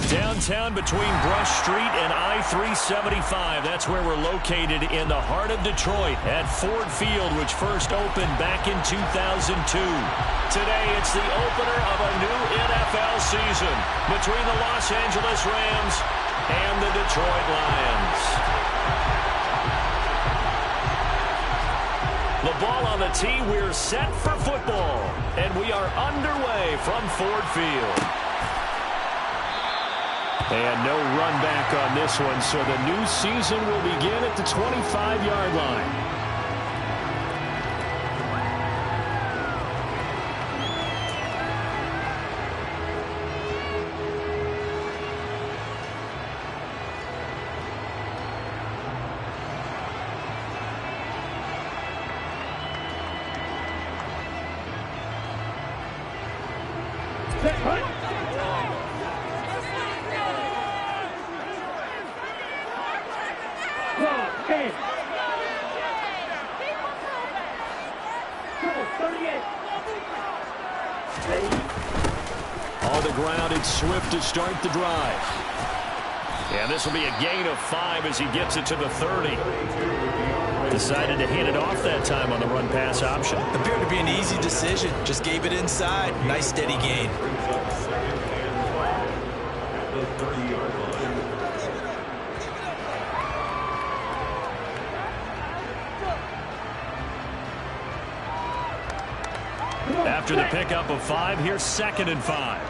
Downtown between Brush Street and I-375. That's where we're located in the heart of Detroit at Ford Field, which first opened back in 2002. Today, it's the opener of a new NFL season between the Los Angeles Rams and the Detroit Lions. The ball on the tee, we're set for football, and we are underway from Ford Field. And no run back on this one, so the new season will begin at the 25-yard line. On the ground, it's Swift to start the drive. And this will be a gain of 5 as he gets it to the 30. Decided to hand it off that time on the run-pass option. Appeared to be an easy decision. Just gave it inside. Nice, steady gain. After the pickup of 5, here's 2nd and 5.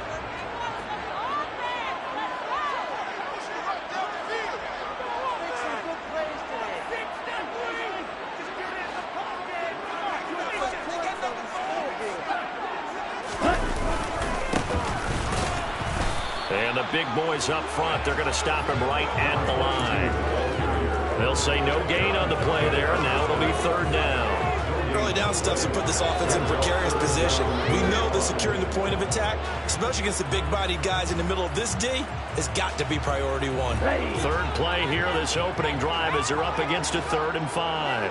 And the big boys up front, they're going to stop him right at the line. They'll say no gain on the play there, and now it'll be 3rd down. Early down stuff to put this offense in precarious position. We know that securing the point of attack, especially against the big-bodied guys in the middle of this D, has got to be priority 1. 3rd play here, this opening drive, as they're up against a 3rd and 5.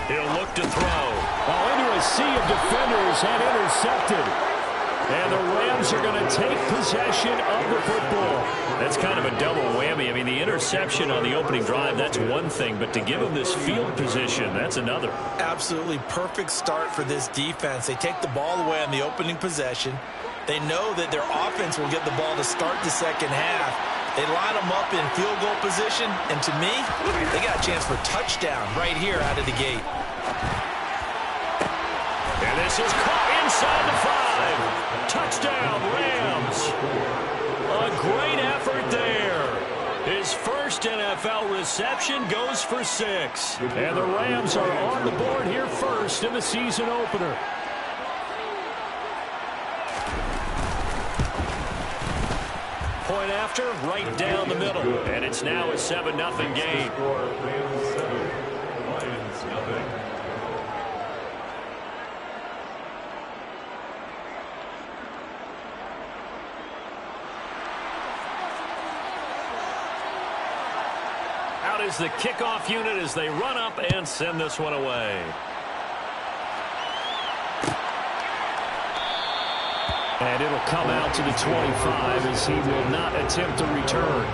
He'll look to throw. Into a sea of defenders and intercepted. And the Rams are going to take possession of the football. That's kind of a double whammy. I mean, the interception on the opening drive, that's one thing. But to give him this field position, that's another. Absolutely perfect start for this defense. They take the ball away on the opening possession. They know that their offense will get the ball to start the second half. They line them up in field goal position, and to me, they got a chance for touchdown right here out of the gate. And this is caught inside the 5. Touchdown, Rams. A great effort there. His first NFL reception goes for 6. And the Rams are on the board here first in the season opener. Point after, right down the middle. And it's now a 7-0 game. Out is the kickoff unit as they run up and send this one away. And it'll come out to the 25 as he will not attempt to return.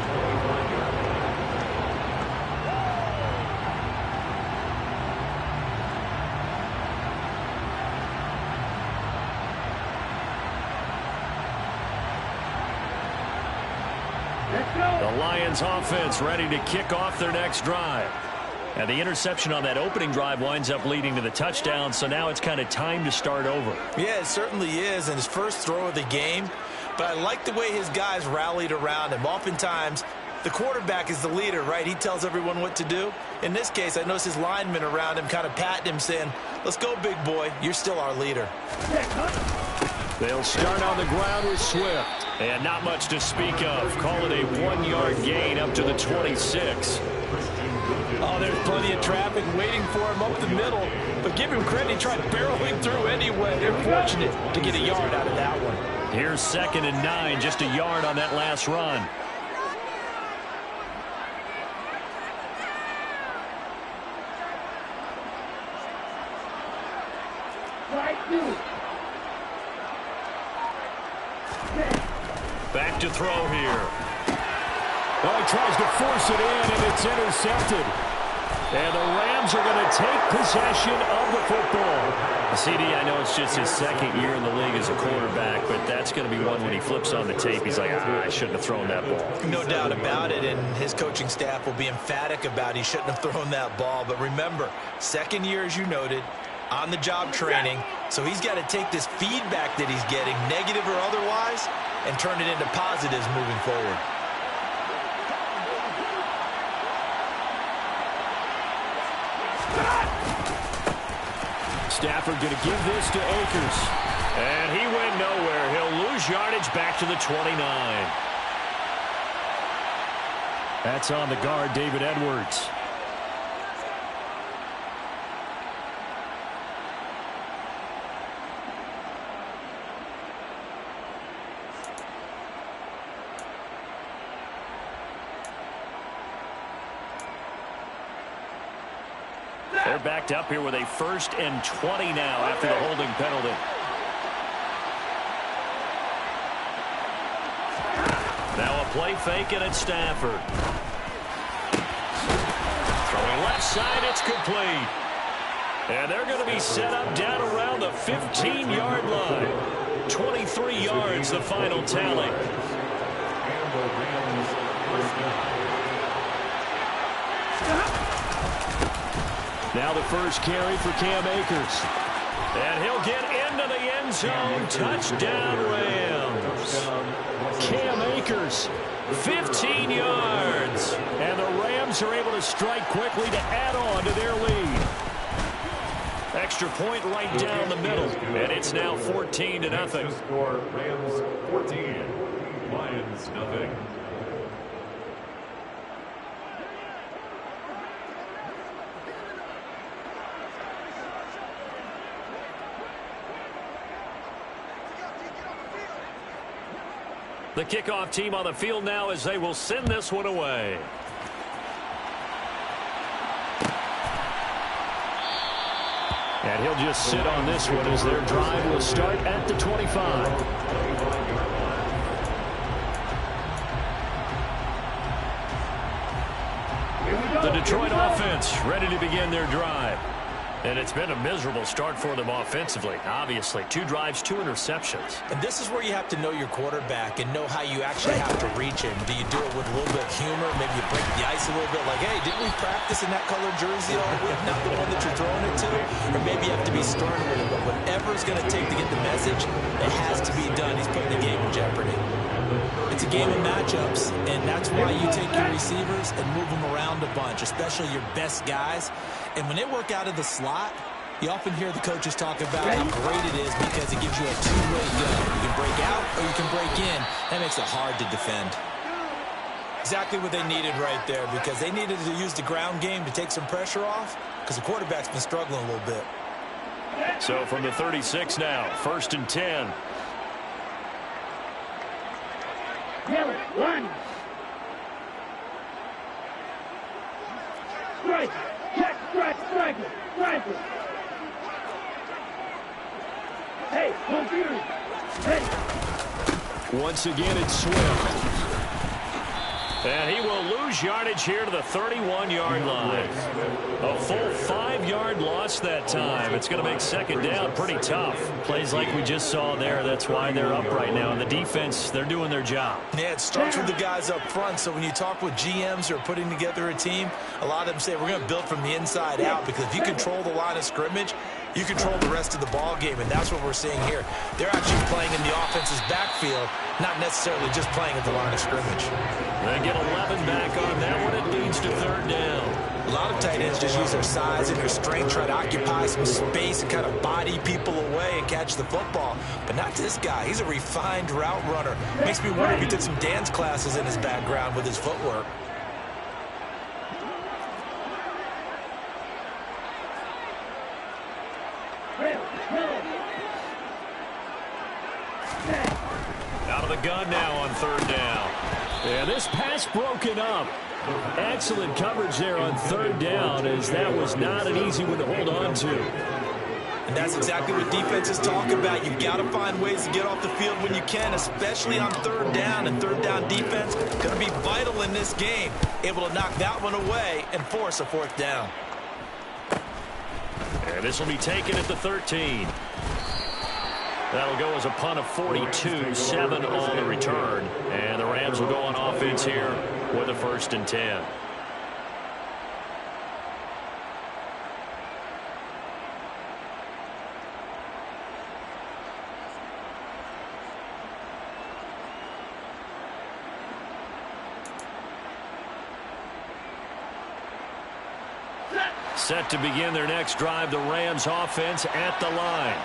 The Lions offense ready to kick off their next drive. And the interception on that opening drive winds up leading to the touchdown, so now it's kind of time to start over. Yeah, it certainly is, and his first throw of the game. But I like the way his guys rallied around him. Oftentimes, the quarterback is the leader, right? He tells everyone what to do. In this case, I noticed his linemen around him kind of patting him, saying, let's go, big boy. You're still our leader. They'll start on the ground with Swift. And not much to speak of. Call it a 1-yard gain up to the 26. Oh, there's plenty of traffic waiting for him up the middle. But give him credit, he tried barreling through anyway. They're fortunate to get a yard out of that one. Here's 2nd and 9, just a yard on that last run. Back to throw here. Well, he tries to force it in, and it's intercepted. And the Rams are going to take possession of the football. CD, I know it's just his 2nd year in the league as a quarterback, but that's going to be one when he flips on the tape. He's like, I shouldn't have thrown that ball. No doubt about it, and his coaching staff will be emphatic about he shouldn't have thrown that ball. But remember, 2nd year, as you noted, on-the-job training, so he's got to take this feedback that he's getting, negative or otherwise, and turn it into positives moving forward. Stafford going to give this to Akers. And he went nowhere. He'll lose yardage back to the 29. That's on the guard, David Edwards. They're backed up here with a 1st and 20 now after the holding penalty. Now a play fake, and it's Stafford. Throwing left side, it's complete. And they're going to be set up down around the 15-yard line. 23 yards, the final tally. Now the first carry for Cam Akers. And he'll get into the end zone. Touchdown, Rams. Cam Akers, 15 yards. and the Rams are able to strike quickly to add on to their lead. Extra point right down the middle. And it's now 14-0. Rams 14, Lions nothing. The kickoff team on the field now as they will send this one away. And he'll just sit on this one as their drive will start at the 25. The Detroit offense ready to begin their drive. And it's been a miserable start for them offensively, obviously. 2 drives, 2 interceptions. And this is where you have to know your quarterback and know how you actually have to reach him. Do you do it with a little bit of humor? Maybe you break the ice a little bit like, hey, didn't we practice in that colored jersey all week? Not the one that you're throwing it to? Or maybe you have to be stern with him. But whatever it's going to take to get the message, it has to be done. He's putting the game in jeopardy. It's a game of matchups, and that's why you take your receivers and move them around a bunch, especially your best guys. And when they work out of the slot, you often hear the coaches talk about how great it is because it gives you a two-way go. You can break out or you can break in. That makes it hard to defend. Exactly what they needed right there, because they needed to use the ground game to take some pressure off because the quarterback's been struggling a little bit. So from the 36 now, 1st and 10. One. Strike. Check. Strike. Hey, confused. Hey. Once again, it's Swift. And he will lose yardage here to the 31-yard line. A full 5-yard loss that time. It's going to make 2nd down pretty tough. Plays like we just saw there. That's why they're up right now. And the defense, they're doing their job. Yeah, it starts with the guys up front. So when you talk with GMs who are putting together a team, a lot of them say we're going to build from the inside out, because if you control the line of scrimmage, you control the rest of the ball game, and that's what we're seeing here. They're actually playing in the offense's backfield, not necessarily just playing at the line of scrimmage. They get 11 back on that one. It leads to 3rd down. A lot of tight ends just use their size and their strength, try to occupy some space and kind of body people away and catch the football. But not this guy. He's a refined route runner. Makes me wonder if he took some dance classes in his background with his footwork. the gun now on third down. Yeah, this pass broken up. Excellent coverage there on third down, as that was not an easy one to hold on to. And that's exactly what defenses talk about. You've got to find ways to get off the field when you can, especially on third down. And third down defense going to be vital in this game. Able to knock that one away and force a fourth down. And this will be taken at the 13. That'll go as a punt of 42, 7 on the return. And the Rams will go on offense here with a 1st and 10. Set to begin their next drive, the Rams offense at the line.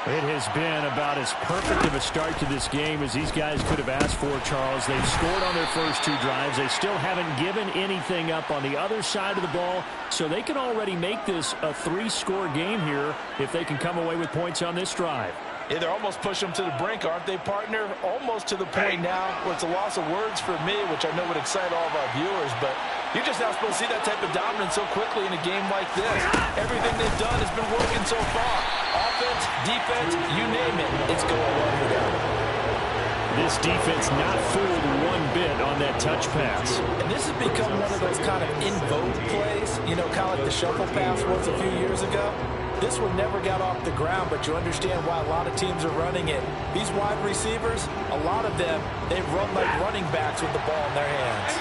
It has been about as perfect of a start to this game as these guys could have asked for, Charles. They've scored on their first 2 drives. They still haven't given anything up on the other side of the ball, so they can already make this a 3-score game here if they can come away with points on this drive. Yeah, they're almost pushing them to the brink, aren't they, partner? Almost to the point now where it's a loss of words for me, which I know would excite all of our viewers, but you're just not supposed to see that type of dominance so quickly in a game like this. Everything they've done has been working so far. Offense, defense, you name it, it's going well for them. This defense not fooled one bit on that touch pass. And this has become one of those kind of in vogue plays, you know, kind of like the shuffle pass was a few years ago. This one never got off the ground, but you understand why a lot of teams are running it. These wide receivers, a lot of them, they run like running backs with the ball in their hands.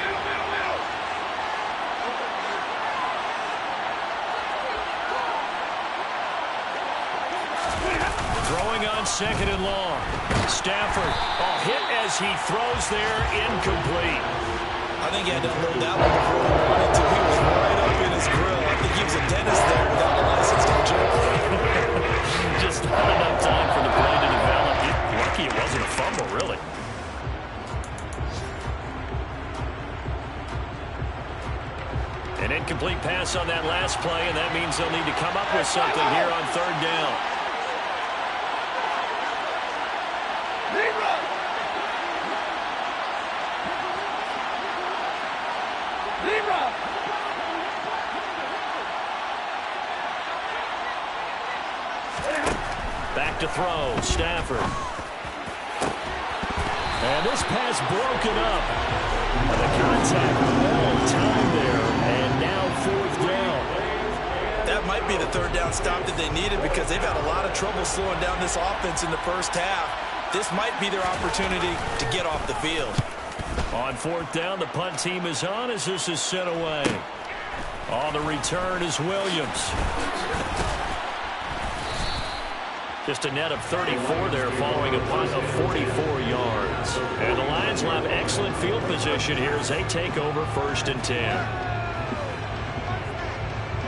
Throwing on 2nd and long. Stafford, hit as he throws there, incomplete. I think he had to unload that one before he wanted to. He was right up in his grill. I think he was a dentist there without a license to check. Just not enough time for the play to develop. Lucky it wasn't a fumble, really. An incomplete pass on that last play, and that means they'll need to come up with something here on third down. Back to throw, Stafford. And this pass broken up. And the contact all time there. And now 4th down. That might be the third down stop that they needed because they've had a lot of trouble slowing down this offense in the first half. This might be their opportunity to get off the field. On 4th down, the punt team is on as this is sent away. On the return is Williams. Just a net of 34 there following a punt of 44 yards. And the Lions will have excellent field position here as they take over 1st and 10.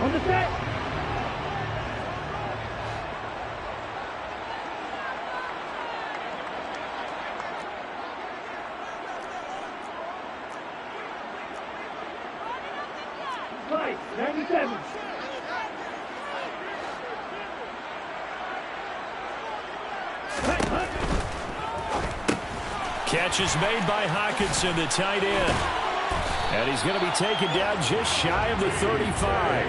On the set. Right, 97. Catch is made by Hockenson, the tight end. And he's going to be taken down just shy of the 35.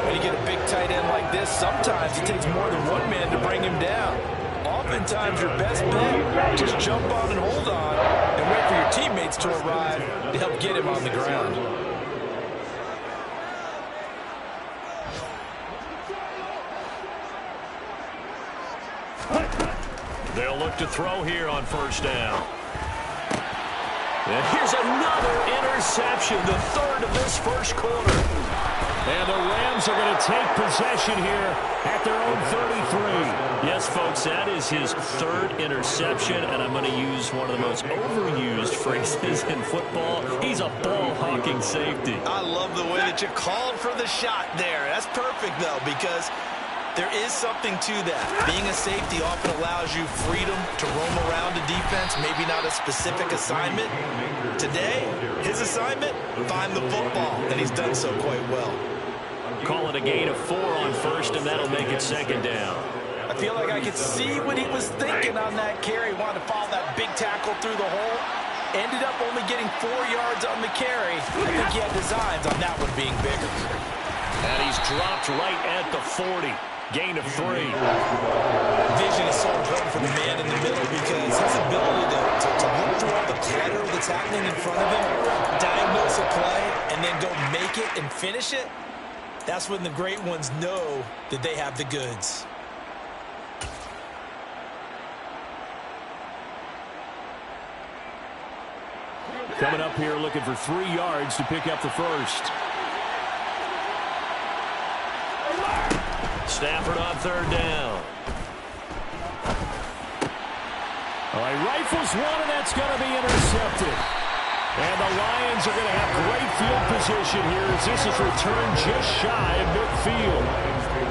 When you get a big tight end like this, sometimes it takes more than one man to bring him down. Oftentimes, your best bet, just jump on and hold on and wait for your teammates to arrive to help get him on the ground. They'll look to throw here on 1st down. And here's another interception, the 3rd of this 1st quarter. And the Rams are going to take possession here at their own 33. Yes, folks, that is his 3rd interception, and I'm going to use one of the most overused phrases in football. He's a ball-hawking safety. I love the way that you called for the shot there. That's perfect, though, because there is something to that. Being a safety often allows you freedom to roam around a defense, maybe not a specific assignment. Today, his assignment, find the football, and he's done so quite well. Call it a gain of 4 on 1st, and that'll make it 2nd down. I feel like I could see what he was thinking on that carry. He wanted to follow that big tackle through the hole. Ended up only getting 4 yards on the carry. I think he had designs on that one being bigger. And he's dropped right at the 40. Gain of 3. Vision is so important for the man in the middle because his ability to look through all the clutter that's happening in front of him, diagnose a play, and then go make it and finish it, that's when the great ones know that they have the goods. Coming up here looking for 3 yards to pick up the first. Stafford on 3rd down. All right, rifles one, and that's going to be intercepted. And the Lions are going to have great field position here as this is returned just shy of midfield.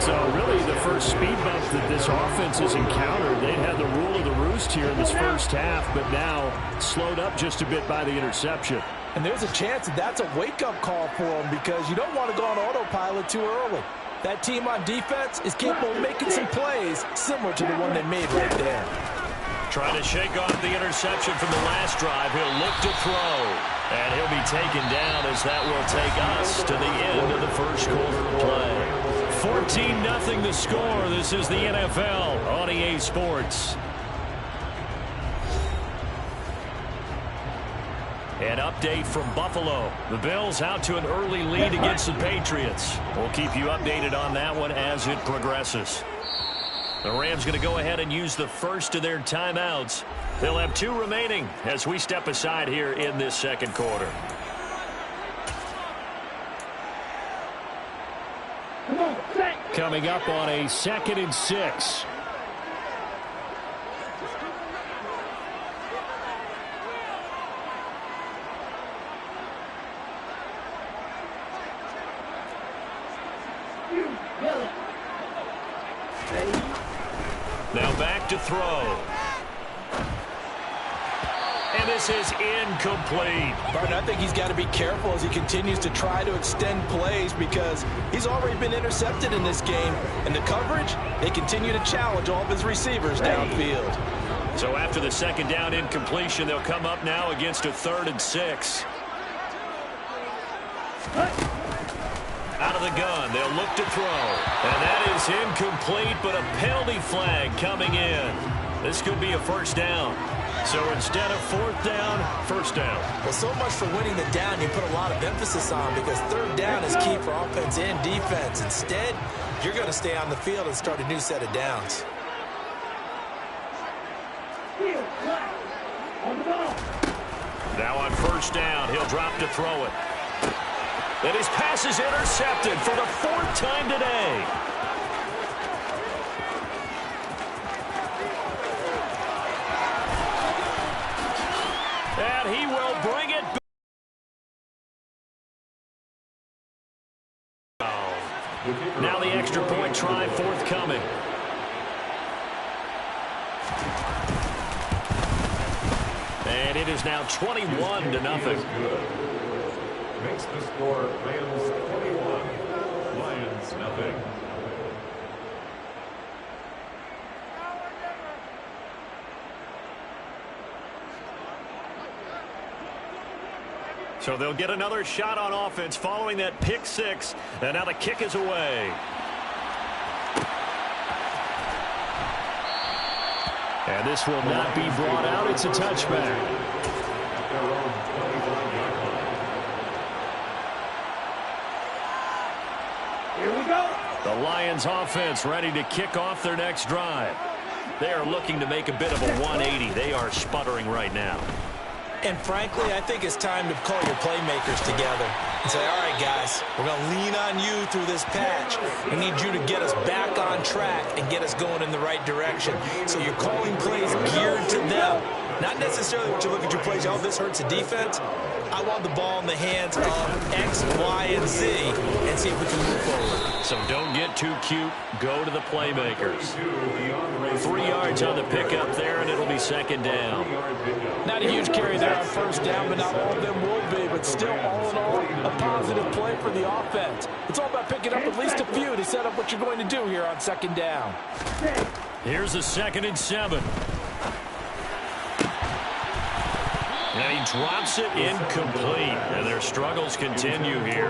So really the first speed bump that this offense has encountered, they've had the rule of the roost here in this first half, but now slowed up just a bit by the interception. And there's a chance that that's a wake-up call for them because you don't want to go on autopilot too early. That team on defense is capable of making some plays similar to the one they made right there. Trying to shake off the interception from the last drive. He'll look to throw. And he'll be taken down as that will take us to the end of the first quarter of play. 14-0 the score. This is the NFL on EA Sports. An update from Buffalo. The Bills out to an early lead against the Patriots. We'll keep you updated on that one as it progresses. The Rams going to go ahead and use the first of their timeouts. They'll have 2 remaining as we step aside here in this second quarter. Coming up on a 2nd and 6. Now back to throw. And this is incomplete. Barton, I think he's got to be careful as he continues to try to extend plays because he's already been intercepted in this game. And the coverage, they continue to challenge all of his receivers downfield. So after the 2nd down incompletion, they'll come up now against a 3rd and 6. Out of the gun, they'll look to throw. And that is incomplete, but a penalty flag coming in. This could be a 1st down. So instead of 4th down, 1st down. Well, so much for winning the down you put a lot of emphasis on because 3rd down is key for offense and defense. Instead, you're going to stay on the field and start a new set of downs. Now on 1st down, he'll drop to throw it. And his pass is intercepted for the 4th time today. And he will bring it back. Now the extra point try forthcoming. And it is now 21-0. Makes the score Rams 21, Lions 0. So they'll get another shot on offense following that pick 6. And now the kick is away. And this will not be brought out. It's a touchback. Here we go. The Lions offense ready to kick off their next drive. They are looking to make a bit of a 180. They are sputtering right now. And frankly, I think it's time to call your playmakers together and say, all right, guys, we're going to lean on you through this patch. We need you to get us back on track and get us going in the right direction. So you're calling plays geared to them. Not necessarily what you look at your plays, oh, this hurts the defense. I want the ball in the hands of X, Y, and Z and see if we can move forward. So don't get too cute. Go to the playmakers. 3 yards on the pickup there, and it'll be 2nd down. Not a huge carry there on 1st down, but not all of them will be. But still, all in all, a positive play for the offense. It's all about picking up at least a few to set up what you're going to do here on 2nd down. Here's a 2nd and 7. And he drops it incomplete. And their struggles continue here.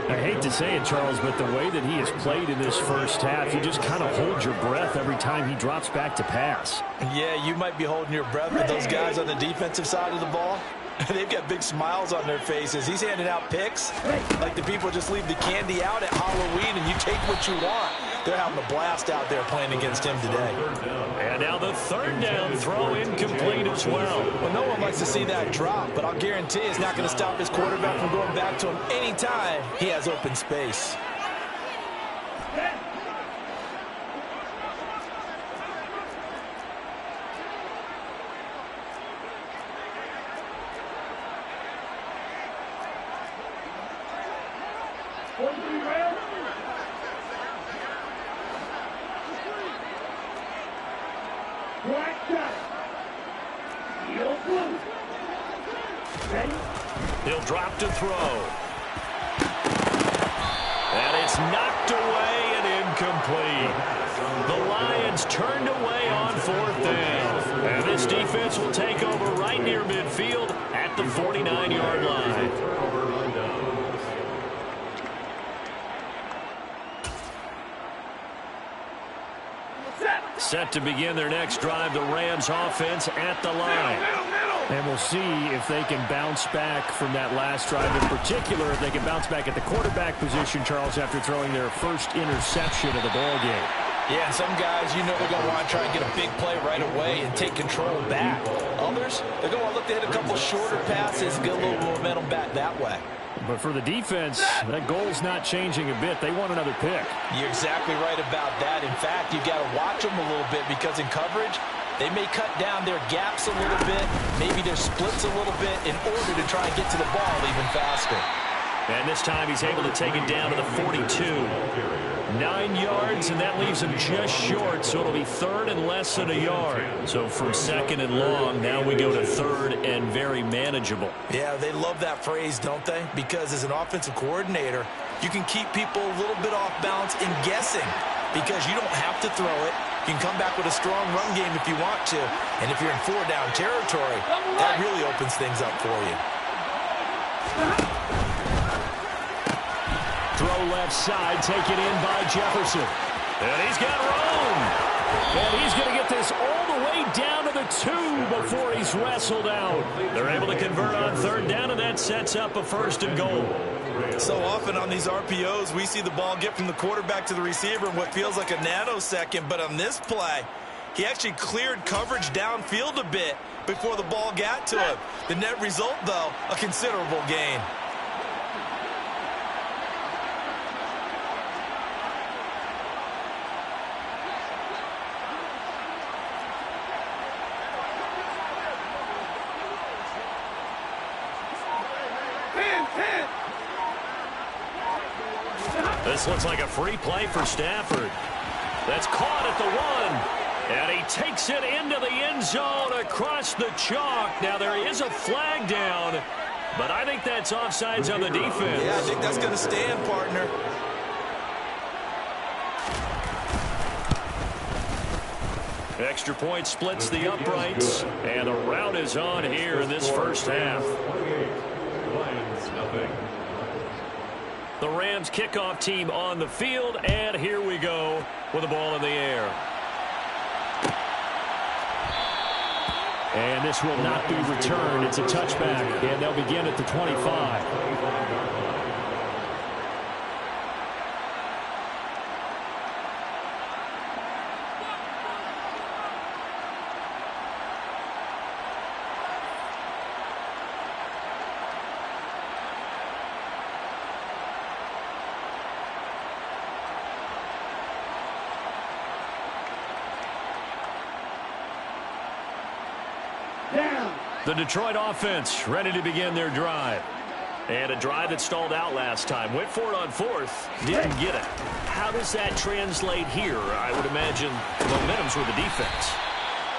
I hate to say it, Charles, but the way that he has played in this first half, you just kind of hold your breath every time he drops back to pass. Yeah, you might be holding your breath, but those guys on the defensive side of the ball, they've got big smiles on their faces. He's handing out picks like the people just leave the candy out at Halloween and you take what you want. They're having a blast out there playing against him today. And now the 3rd down throw incomplete as well. Well, no one likes to see that drop, but I'll guarantee it's not going to stop his quarterback from going back to him anytime he has open space. He'll drop to throw. And it's knocked away and incomplete. The Lions turned away on 4th down. And this defense will take over right near midfield at the 49-yard line. Set to begin their next drive, the Rams offense at the line. And we'll see if they can bounce back from that last drive. In particular, if they can bounce back at the quarterback position, Charles, after throwing their first interception of the ball game. Yeah, and some guys, you know they're going to want to try and get a big play right away and take control back. Others, they're going to look to hit a couple shorter passes and get a little momentum back that way. But for the defense, that goal's not changing a bit. They want another pick. You're exactly right about that. In fact, you've got to watch them a little bit because in coverage, they may cut down their gaps a little bit, maybe their splits a little bit in order to try and get to the ball even faster. And this time he's able to take it down to the 42. 9 yards, and that leaves him just short, so it'll be 3rd and less than a yard. So from 2nd and long, now we go to 3rd and very manageable. Yeah, they love that phrase, don't they? Because as an offensive coordinator, you can keep people a little bit off balance in guessing because you don't have to throw it. You can come back with a strong run game if you want to. And if you're in 4-down territory, that really opens things up for you. Throw left side, taken in by Jefferson. And he's got room. And he's going to get this all the way down to the 2 before he's wrestled out. They're able to convert on 3rd down, and that sets up a 1st and goal. So often on these RPOs, we see the ball get from the quarterback to the receiver in what feels like a nanosecond. But on this play, he actually cleared coverage downfield a bit before the ball got to him. The net result, though, a considerable gain. This looks like a free play for Stafford. That's caught at the 1. And he takes it into the end zone across the chalk. Now there is a flag down, but I think that's offsides on the defense. Yeah, I think that's going to stand, partner. Extra point splits the uprights, and the rout is on here in this first half. Lions, nothing. The Rams kickoff team on the field, and here we go with the ball in the air. And this will not be returned. It's a touchback, and they'll begin at the 25. The Detroit offense ready to begin their drive. And a drive that stalled out last time. Went for it on 4th. Didn't get it. How does that translate here? I would imagine momentum's with the defense.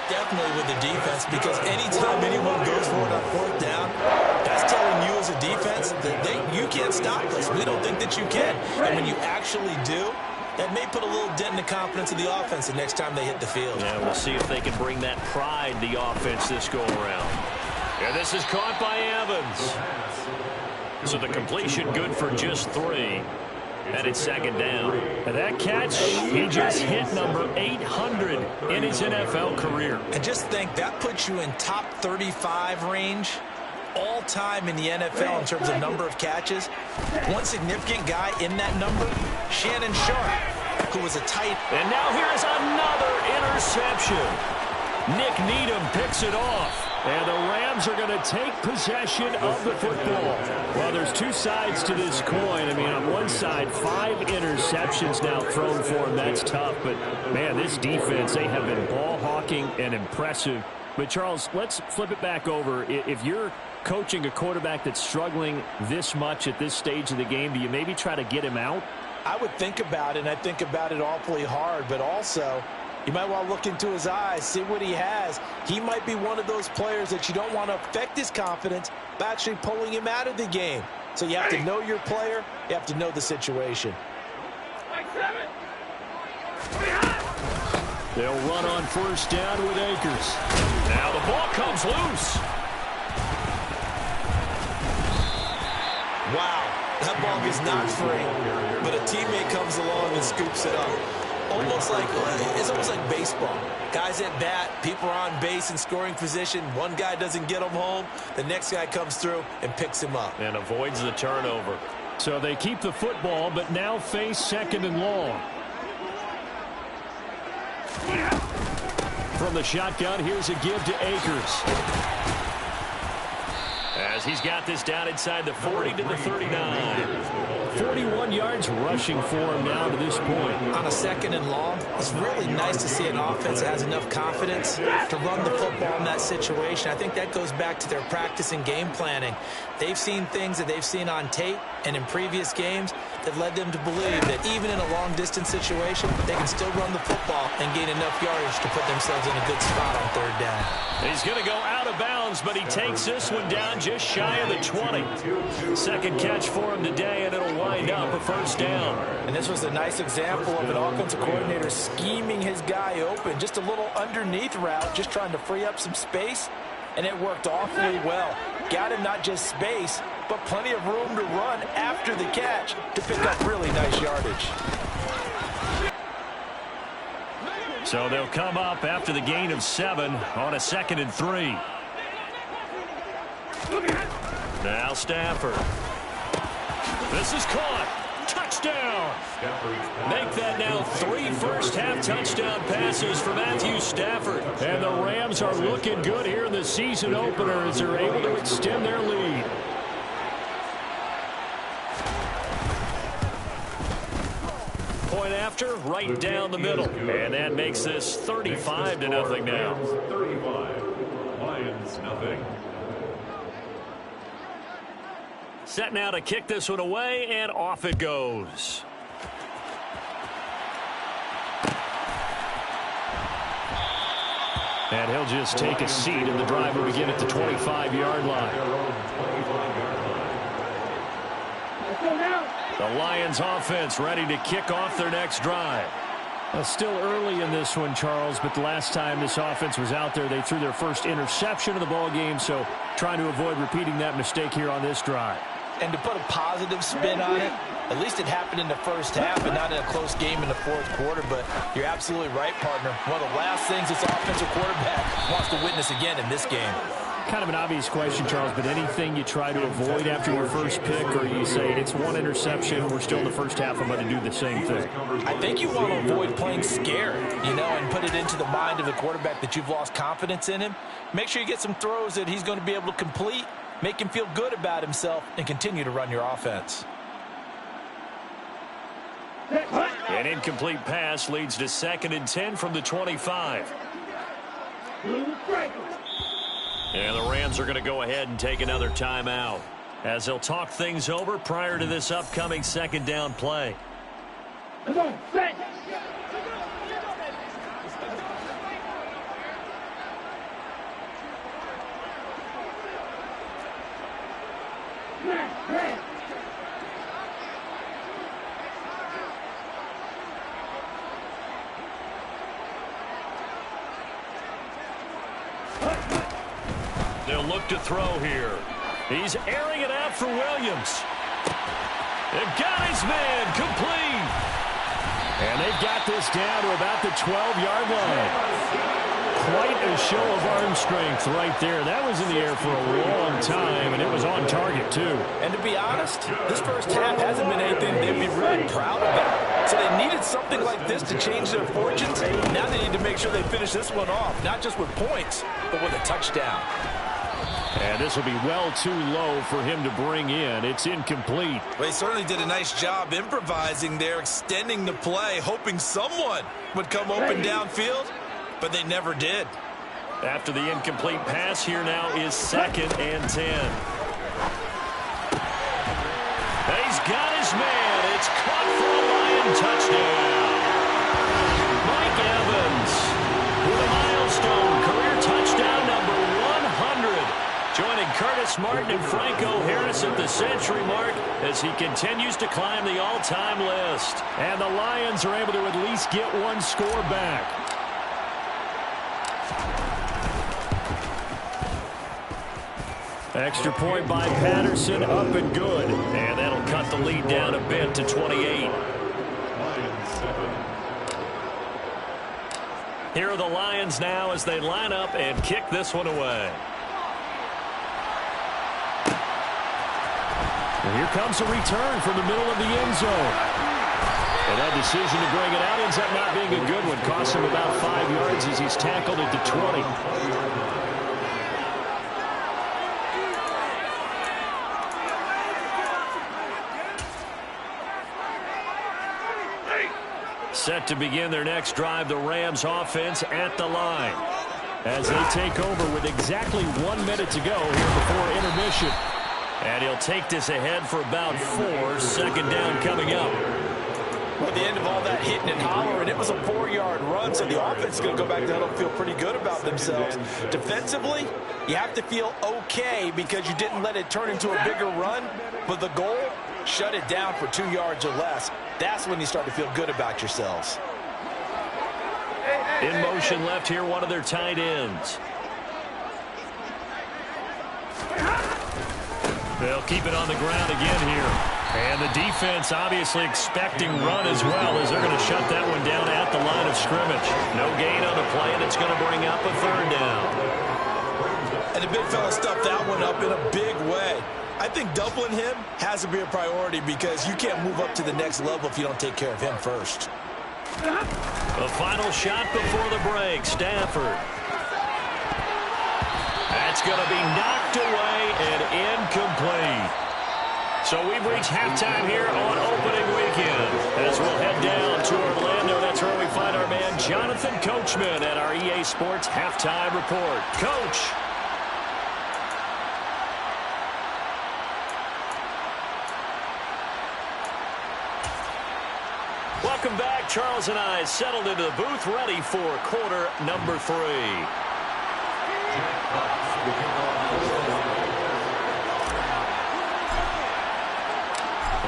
Definitely with the defense, because anytime anyone goes for it on 4th down, that's telling you as a defense that you can't stop us. We don't think that you can. And when you actually do, That may put a little dent in the confidence of the offense the next time they hit the field. Yeah, we'll see if they can bring that pride, the offense, this go-around. And this is caught by Evans. So the completion good for just 3. And it's second down. And that catch, he just hit number 800 in his NFL career. And just think, that puts you in top 35 range all time in the NFL in terms of number of catches. One significant guy in that number, Shannon Sharp, who was a tight. And now here is another interception. Nick Needham picks it off. And the Rams are going to take possession of the football. Well, there's two sides to this coin. I mean, on one side, 5 interceptions now thrown for him. That's tough. But, man, this defense, they have been ball hawking and impressive. But, Charles, let's flip it back over. If you're coaching a quarterback that's struggling this much at this stage of the game, do you maybe try to get him out? I would think about it, and I think about it awfully hard. But also, you might want to look into his eyes, see what he has. He might be one of those players that you don't want to affect his confidence by actually pulling him out of the game. So you have to know your player. You have to know the situation. They'll run on first down with Akers. Now the ball comes loose. Wow, that ball is not free, but a teammate comes along and scoops it up. It's almost like baseball. Guys at bat, people are on base in scoring position. One guy doesn't get him home. The next guy comes through and picks him up. And avoids the turnover. So they keep the football, but now face second and long. From the shotgun, here's a give to Akers. As he's got this down inside the 40 to the 39. 41 yards rushing for him now to this point. On a second and long, it's really nice to see an offense that has enough confidence to run the football in that situation. I think that goes back to their practice and game planning. They've seen things that they've seen on tape and in previous games that led them to believe that even in a long-distance situation, they can still run the football and gain enough yardage to put themselves in a good spot on third down. He's going to go out of bounds, but he takes this one down just shy of the 20. Second catch for him today, and it'll wind up a first down. And this was a nice example of an offensive coordinator scheming his guy open. Just a little underneath route, just trying to free up some space, and it worked awfully well. Got him not just space, but plenty of room to run after the catch to pick up really nice yardage. So they'll come up after the gain of 7 on a 2nd and 3. Now Stafford. This is caught. Touchdown. Make that now 3 first-half touchdown passes for Matthew Stafford. And the Rams are looking good here in the season opener as they're able to extend their lead. Point after, right down the middle. And that makes this 35-0 now. 35. Lions, nothing. Set now to kick this one away, and off it goes. And he'll just take a seat, and the drive will begin at the 25-yard line. The Lions offense ready to kick off their next drive. Still early in this one, Charles, but the last time this offense was out there, they threw their first interception of the ball game, so trying to avoid repeating that mistake here on this drive. And to put a positive spin on it, at least it happened in the first half and not in a close game in the fourth quarter. But you're absolutely right, partner. One of the last things this offensive quarterback wants to witness again in this game. Kind of an obvious question, Charles, but anything you try to avoid after your first pick, or you say it's one interception, we're still in the first half, I'm going to do the same thing? I think you want to avoid playing scared, and put it into the mind of the quarterback that you've lost confidence in him. Make sure you get some throws that he's going to be able to complete, make him feel good about himself, and continue to run your offense. An incomplete pass leads to 2nd and 10 from the 25. And the Rams are going to go ahead and take another timeout as they'll talk things over prior to this upcoming 2nd down play. Come on, set. to throw here. He's airing it out for Williams. They've got his man complete. And they've got this down to about the 12-yard line. Quite a show of arm strength right there. That was in the air for a long time, and it was on target, too. And to be honest, this first half hasn't been anything they'd be really proud about. So they needed something like this to change their fortunes. Now they need to make sure they finish this one off, not just with points, but with a touchdown. And this will be well too low for him to bring in. It's incomplete. Well, he certainly did a nice job improvising there, extending the play, hoping someone would come open downfield. But they never did. After the incomplete pass, here now is 2nd and 10. He's got his man. It's caught for a Lion touchdown. Mike Evans with a milestone career touchdown number 100. Joining Curtis Martin and Franco Harris at the century mark as he continues to climb the all-time list. And the Lions are able to at least get one score back. Extra point by Patterson, up and good. And that'll cut the lead down a bit to 28. Here are the Lions now as they line up and kick this one away. And here comes a return from the middle of the end zone. And that decision to bring it out ends up not being a good one. Costs him about 5 yards as he's tackled at the 20. Set to begin their next drive, the Rams offense at the line. As they take over with exactly 1 minute to go here before intermission. And he'll take this ahead for about 4. 2nd down coming up. Well, at the end of all that hitting and hollering, it was a 4-yard run, so the offense is going to go back there and feel pretty good about themselves. Defensively, you have to feel okay because you didn't let it turn into a bigger run, but the goal, shut it down for 2 yards or less. That's when you start to feel good about yourselves. In motion left here, one of their tight ends. They'll keep it on the ground again here. And the defense obviously expecting run as well as they're going to shut that one down at the line of scrimmage. No gain on the play, and it's going to bring up a 3rd down. And the big fella stuffed that one up in a big way. I think doubling him has to be a priority because you can't move up to the next level if you don't take care of him first. The final shot before the break, Stafford. That's going to be knocked away and incomplete. So we've reached halftime here on opening weekend. As we'll head down to Orlando, that's where we find our man Jonathan Coachman at our EA Sports Halftime Report. Coach. Welcome back. Charles and I settled into the booth ready for quarter number 3.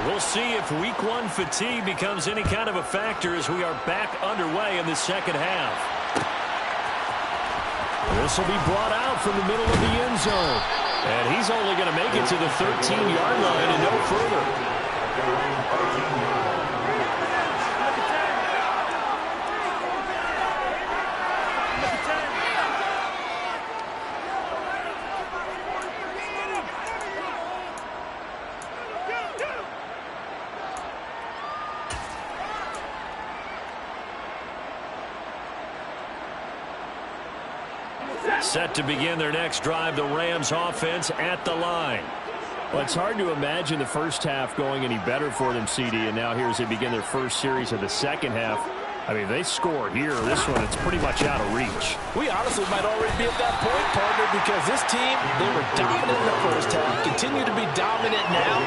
We'll see if week 1 fatigue becomes any kind of a factor as we are back underway in the second half. This will be brought out from the middle of the end zone. And he's only going to make it to the 13-yard line and no further. Set to begin their next drive, the Rams offense at the line. Well, it's hard to imagine the first half going any better for them, CD, and now here as they begin their first series of the second half. I mean, they score here. This one, it's pretty much out of reach. We honestly might already be at that point, partner, because this team, they were dominant in the first half, continue to be dominant now,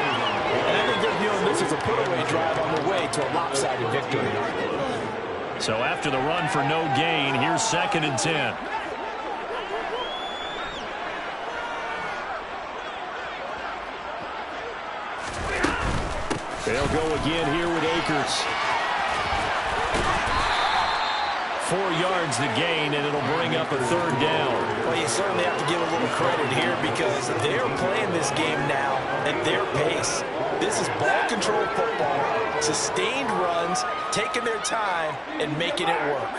and I think they're viewing this as a put-away drive on their way to a lopsided victory. So after the run for no gain, here's 2nd and 10. They'll go again here with Akers. 4 yards the gain, and it'll bring up a 3rd down. Well, you certainly have to give a little credit here because they're playing this game now at their pace. This is ball control football, sustained runs, taking their time, and making it work.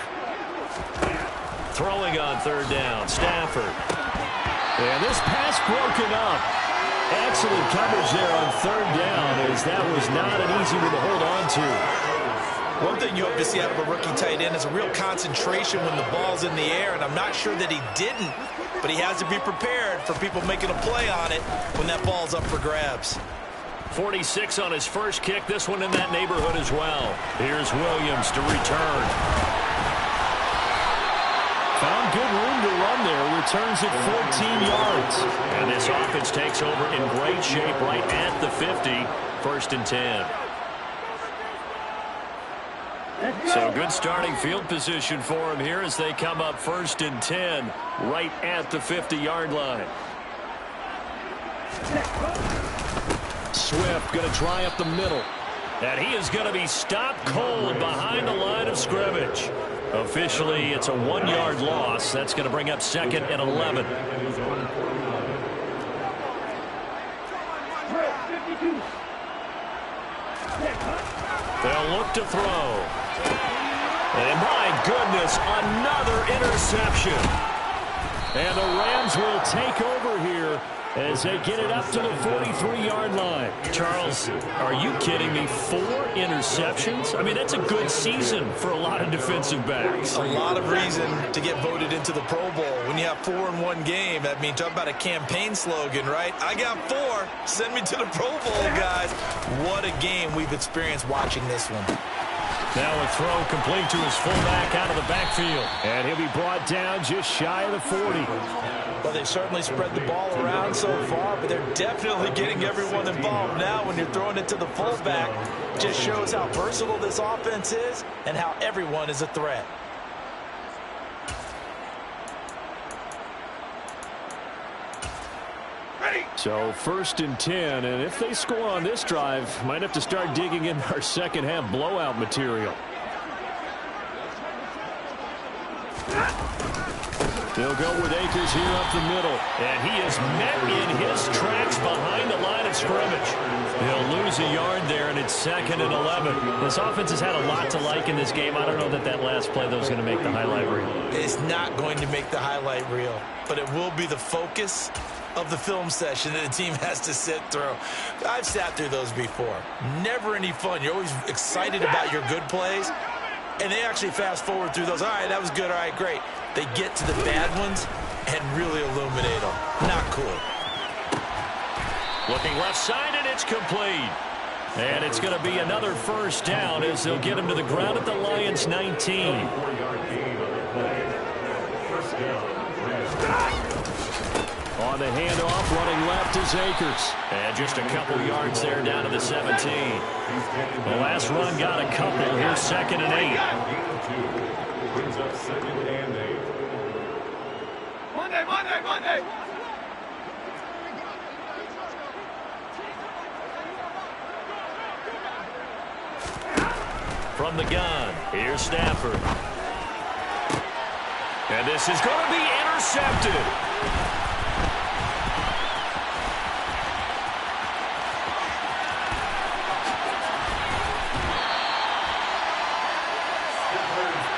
Throwing on 3rd down, Stafford. And this pass broken up. Excellent coverage there on 3rd down, as that was not an easy one to hold on to. One thing you hope to see out of a rookie tight end is a real concentration when the ball's in the air, and I'm not sure that he didn't, but he has to be prepared for people making a play on it when that ball's up for grabs. 46 on his first kick, this one in that neighborhood as well. Here's Williams to return. Found good room to run there, returns it 14 yards. And this offense takes over in great shape right at the 50, 1st and 10. So good starting field position for him here as they come up 1st and 10 right at the 50-yard line. Swift going to try up the middle. And he is going to be stopped cold behind the line of scrimmage. Officially, it's a 1-yard loss. That's going to bring up 2nd and 11. They'll look to throw. And my goodness, another interception. And the Rams will take over here as they get it up to the 43-yard line. Charles, are you kidding me? 4 interceptions? I mean, that's a good season for a lot of defensive backs. A lot of reason to get voted into the Pro Bowl. When you have 4 in one game, I mean, talk about a campaign slogan, right? I got 4. Send me to the Pro Bowl, guys. What a game we've experienced watching this one. Now a throw complete to his fullback out of the backfield. And he'll be brought down just shy of the 40. Well, they certainly spread the ball around so far, but they're definitely getting everyone involved now when you're throwing it to the fullback. Just shows how versatile this offense is and how everyone is a threat. So 1st and 10, and if they score on this drive, might have to start digging in our second half blowout material. They'll go with Akers here up the middle, and he is met in his tracks behind the line of scrimmage. He'll lose a yard there, and it's 2nd and 11. This offense has had a lot to like in this game. I don't know that last play, though, is going to make the highlight reel. It's not going to make the highlight reel, but it will be the focus of the film session that the team has to sit through. I've sat through those before. Never any fun. You're always excited about your good plays, and they actually fast forward through those. All right, that was good. All right, great. They get to the bad ones and really illuminate them. Not cool. Looking left side, and it's complete. And it's going to be another 1st down as they'll get him to the ground at the Lions' 19. On the handoff, running left is Akers. And just a couple yards there down to the 17. The last run got a couple. Here's 2nd and 8. Brings up 2nd and 8. Monday. From the gun, here's Stafford. And this is going to be intercepted.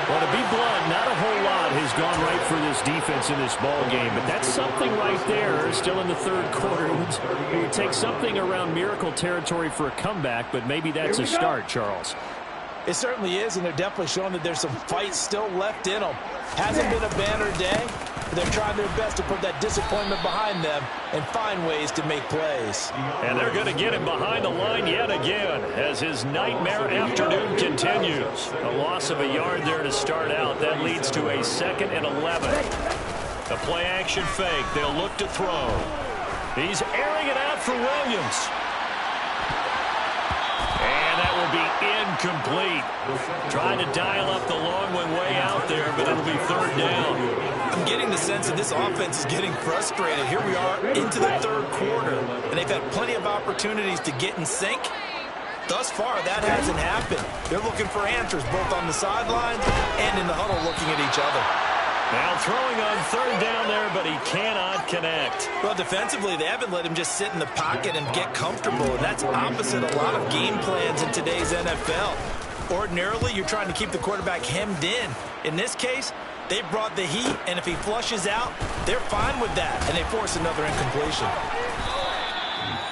Well, to be blunt, not a whole lot has gone right for this defense in this ball game, but that's something right there still in the 3rd quarter. It would take something around miracle territory for a comeback, but maybe that's a start, Charles. It certainly is, and they're definitely showing that there's some fight still left in them. Hasn't been a banner day, but they're trying their best to put that disappointment behind them and find ways to make plays. And they're going to get him behind the line yet again as his nightmare afternoon continues. A loss of a yard there to start out. That leads to a 2nd and 11. The play action fake. They'll look to throw. He's airing it out for Williams. And that will be incomplete. Trying to dial up the long one way out there, but it'll be 3rd down. I'm getting the sense that this offense is getting frustrated. Here we are into the 3rd quarter, and they've had plenty of opportunities to get in sync, Thus far, that hasn't happened. They're looking for answers both on the sidelines and in the huddle looking at each other. Now throwing on third down there, but he cannot connect. Well, defensively, they haven't let him just sit in the pocket and get comfortable, and that's opposite a lot of game plans in today's NFL. Ordinarily, you're trying to keep the quarterback hemmed in. In this case, they brought the heat, and if he flushes out, they're fine with that, and they force another incompletion.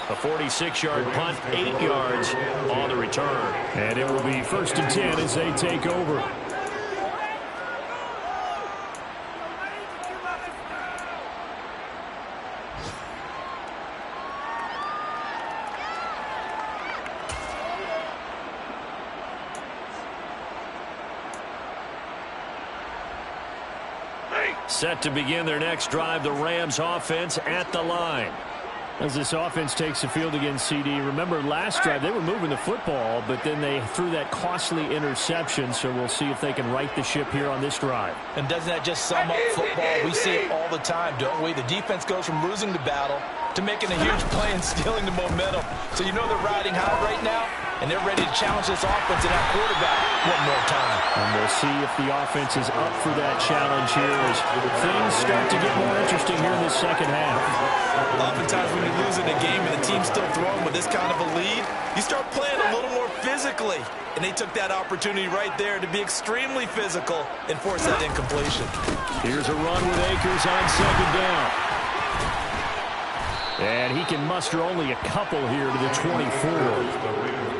A 46-yard punt, 8 yards on the return. And it will be 1st and 10 as they take over. Set to begin their next drive, the Rams offense at the line. As this offense takes the field against CD, remember last drive they were moving the football, but then they threw that costly interception, so we'll see if they can right the ship here on this drive. And doesn't that just sum up football? We see it all the time, don't we? The defense goes from losing the battle to making a huge play and stealing the momentum. So you know they're riding high right now, and they're ready to challenge this offense and that quarterback one more time. And we'll see if the offense is up for that challenge here as things start to get more interesting here in this second half. Oftentimes when you lose in a game and the team's still throwing with this kind of a lead, you start playing a little more physically. And they took that opportunity right there to be extremely physical and force that incompletion. Here's a run with Akers on second down. And he can muster only a couple here to the 24.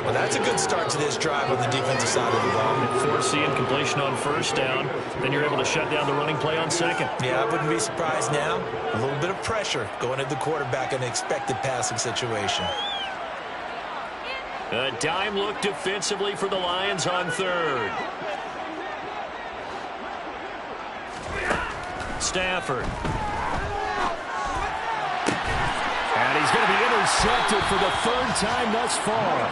Well, that's a good start to this drive on the defensive side of the ball. Force the incompletion on first down. Then you're able to shut down the running play on second. Yeah, I wouldn't be surprised now. A little bit of pressure going at the quarterback in an expected passing situation. A dime look defensively for the Lions on third. Stafford. And he's going to be intercepted for the third time thus far.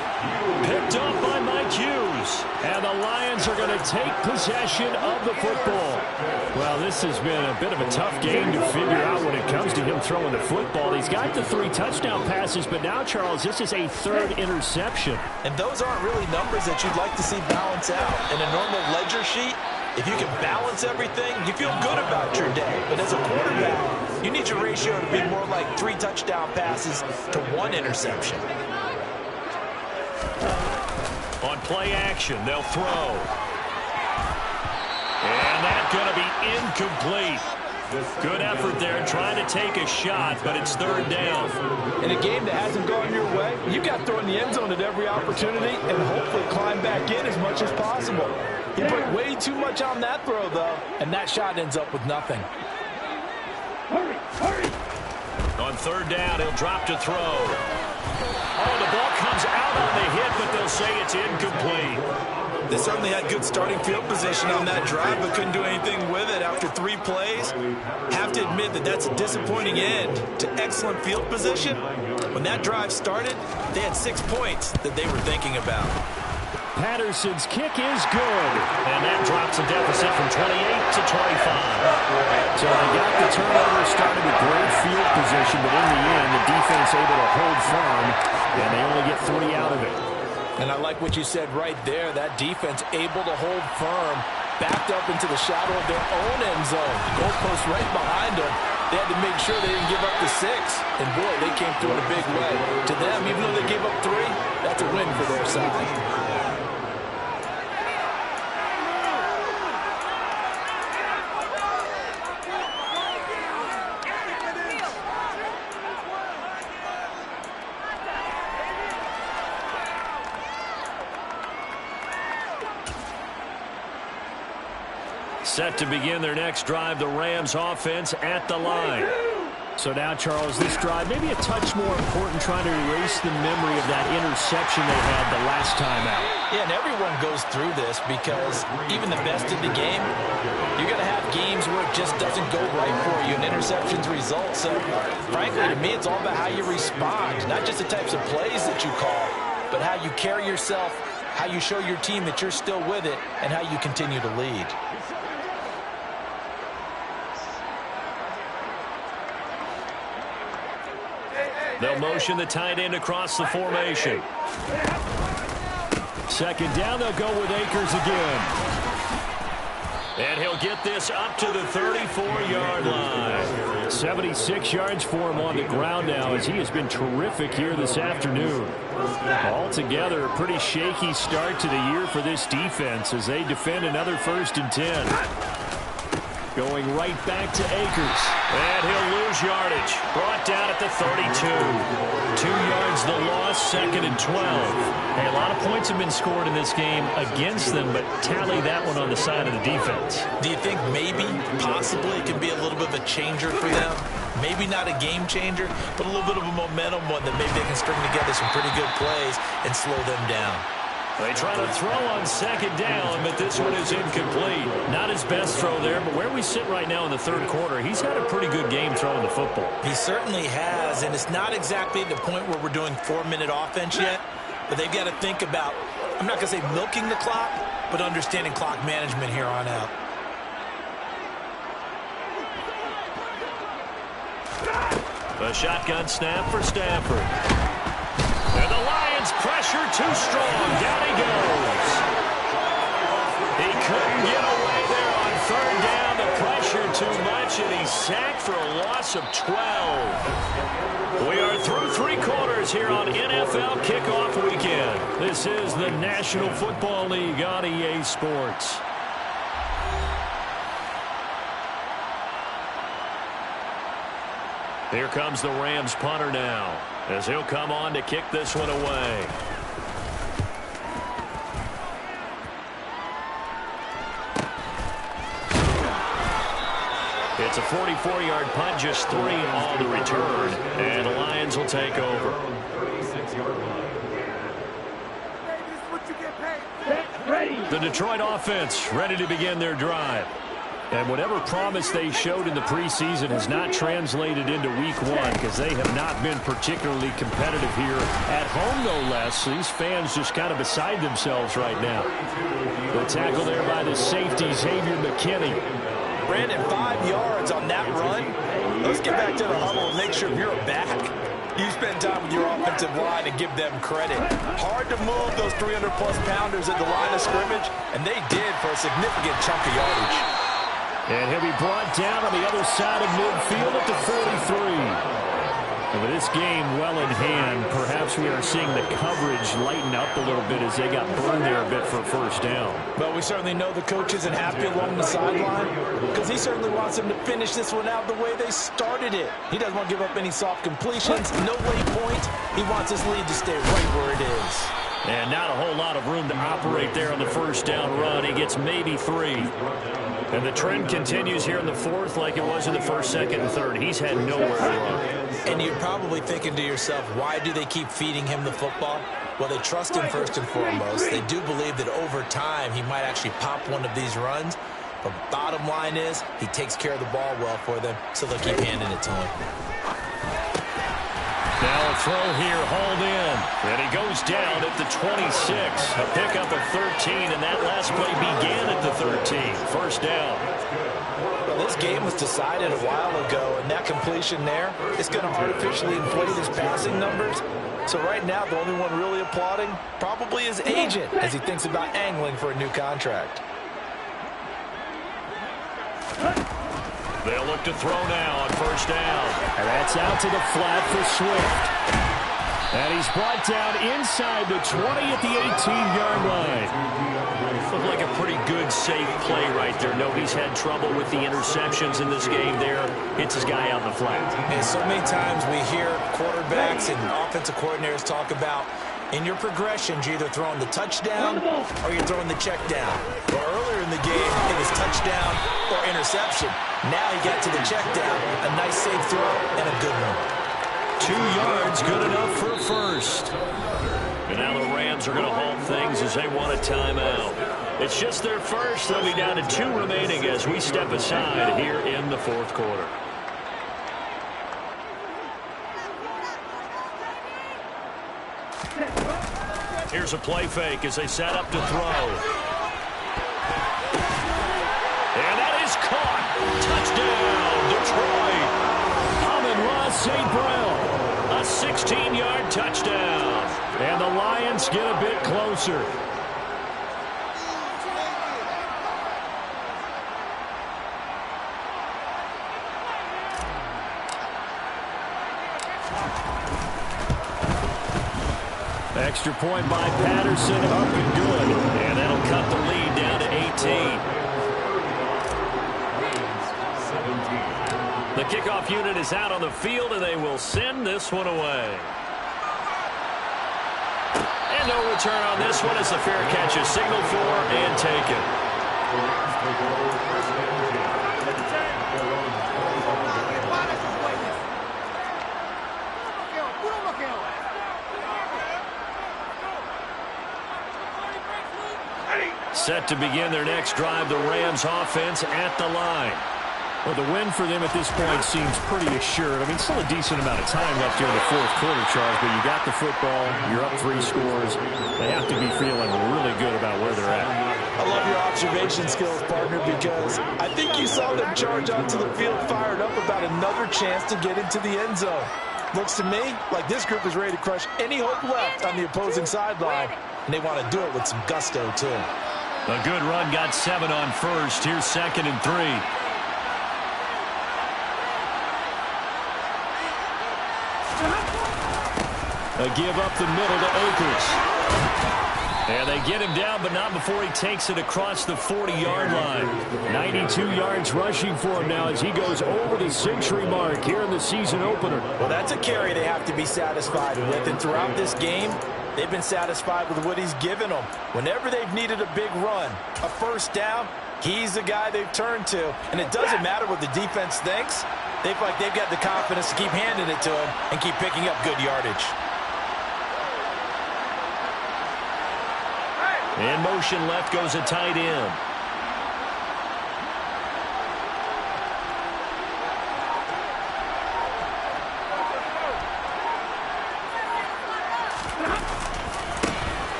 Picked up by Mike Hughes. And the Lions are going to take possession of the football. Well, this has been a bit of a tough game to figure out when it comes to him throwing the football. He's got the 3 touchdown passes, but now, Charles, this is a third interception. And those aren't really numbers that you'd like to see balance out. In a normal ledger sheet, if you can balance everything, you feel good about your day. But as a quarterback, you need your ratio to be more like 3 touchdown passes to 1 interception. On play action, they'll throw. And that's going to be incomplete. Good effort there trying to take a shot, but it's third down. In a game that hasn't gone your way, you've got to throw in the end zone at every opportunity and hopefully climb back in as much as possible. He put way too much on that throw, though, and that shot ends up with nothing. Hurry, hurry! On third down, he'll drop to throw. Oh, the ball comes out on the hit, but they'll say it's incomplete. They certainly had good starting field position on that drive, but couldn't do anything with it after 3 plays. Have to admit that that's a disappointing end to excellent field position. When that drive started, they had 6 points that they were thinking about. Patterson's kick is good. And that drops a deficit from 28 to 25. So they got the turnover, started with great field position, but in the end, the defense able to hold firm, and they only get 3 out of it. And I like what you said right there. That defense able to hold firm, backed up into the shadow of their own end zone. Goalpost right behind them. They had to make sure they didn't give up the 6. And boy, they came through in a big way. To them, even though they gave up 3, that's a win for their side. Set to begin their next drive, the Rams offense at the line. So now, Charles, this drive may be a touch more important, trying to erase the memory of that interception they had the last time out. Yeah, and everyone goes through this because even the best in the game, you're going to have games where it just doesn't go right for you and interceptions result. So, frankly, to me, it's all about how you respond, not just the types of plays that you call, but how you carry yourself, how you show your team that you're still with it, and how you continue to lead. They'll motion the tight end across the formation. Second down, they'll go with Akers again. And he'll get this up to the 34-yard line. 76 yards for him on the ground now, as he has been terrific here this afternoon. Altogether, a pretty shaky start to the year for this defense as they defend another 1st and 10. Going right back to Akers. And he'll lose yardage. Brought down at the 32. 2 yards the loss, 2nd and 12. Hey, a lot of points have been scored in this game against them, but tally that one on the side of the defense. Do you think maybe, possibly, it can be a little bit of a changer for them? Maybe not a game changer, but a little bit of a momentum one that maybe they can string together some pretty good plays and slow them down. They try to throw on 2nd down, but this one is incomplete. Not his best throw there, but where we sit right now in the 3rd quarter, he's had a pretty good game throwing the football. He certainly has, and it's not exactly the point where we're doing 4-minute offense yet, but they've got to think about, I'm not going to say milking the clock, but understanding clock management here on out. A shotgun snap for Stafford. And the Lions pressure too strong. Down he goes. He couldn't get away there on 3rd down. The pressure too much, and he's sacked for a loss of 12. We are through 3 quarters here on NFL Kickoff Weekend. This is the National Football League on EA Sports. Here comes the Rams punter now, as he'll come on to kick this one away. It's a 44-yard punt, just 3 on the return, and the Lions will take over. 36-yard line. The Detroit offense ready to begin their drive. And whatever promise they showed in the preseason has not translated into week 1 because they have not been particularly competitive here at home, no less. These fans just kind of beside themselves right now. The tackle there by the safety, Xavier McKinney. Brandon, 5 yards on that run. Let's get back to the huddle and make sure you're back. You spend time with your offensive line and give them credit. Hard to move those 300-plus pounders at the line of scrimmage, and they did for a significant chunk of yardage. And he'll be brought down on the other side of midfield at the 43. And with this game well in hand, perhaps we are seeing the coverage lighten up a little bit as they got burned there a bit for a 1st down. But we certainly know the coach isn't happy along the sideline because he certainly wants them to finish this one out the way they started it. He doesn't want to give up any soft completions, no late point. He wants his lead to stay right where it is. And not a whole lot of room to operate there on the 1st down run. He gets maybe 3. And the trend continues here in the 4th like it was in the 1st, 2nd, and 3rd. He's had nowhere to run. And you're probably thinking to yourself, why do they keep feeding him the football? Well, they trust him first and foremost. They do believe that over time he might actually pop one of these runs. But bottom line is he takes care of the ball well for them, so they'll keep handing it to him. Now a throw here, hauled in. And he goes down at the 26. A pickup of 13, and that last play began at the 13. 1st down. Well, this game was decided a while ago, and that completion there is going to artificially inflate his passing numbers. So right now, the only one really applauding probably his agent as he thinks about angling for a new contract. They'll look to throw now on 1st down. And that's out to the flat for Swift. And he's brought down inside the 20 at the 18-yard line. Looked like a pretty good, safe play right there. Nobody's had trouble with the interceptions in this game there. Hits his guy out in the flat. And so many times we hear quarterbacks and offensive coordinators talk about in your progressions, you're either throwing the touchdown or you're throwing the check down. Well, earlier in the game, it was touchdown or interception. Now he got to the check down, a nice safe throw, and a good one. 2 yards, good enough for a 1st. And now the Rams are going to halt things as they want a timeout. It's just their 1st. They'll be down to 2 remaining as we step aside here in the 4th quarter. Here's a play fake as they set up to throw. And that is caught. Touchdown, Detroit. Amon-Ra St. Brown. A 16-yard touchdown. And the Lions get a bit closer. Extra point by Patterson, up and good. And that'll cut the lead down to 18. The kickoff unit is out on the field, and they will send this one away. And no return on this one as the fair catch is signaled for and taken. Set to begin their next drive, the Rams offense at the line. Well, the win for them at this point seems pretty assured. I mean, still a decent amount of time left here in the fourth quarter, Charles, but you got the football, you're up 3 scores. They have to be feeling really good about where they're at. I love your observation skills, partner, because I think you saw them charge onto the field fired up about another chance to get into the end zone. Looks to me like this group is ready to crush any hope left on the opposing sideline, and they want to do it with some gusto, too. A good run got 7 on first. Here's 2nd and 3. A give up the middle to Akers. And they get him down, but not before he takes it across the 40-yard line. 92 yards rushing for him now as he goes over the century mark here in the season opener. Well, that's a carry they have to be satisfied with. And throughout this game, they've been satisfied with what he's given them. Whenever they've needed a big run, a first down, he's the guy they've turned to. And it doesn't matter what the defense thinks. They feel like they've got the confidence to keep handing it to him and keep picking up good yardage. In motion left goes a tight end.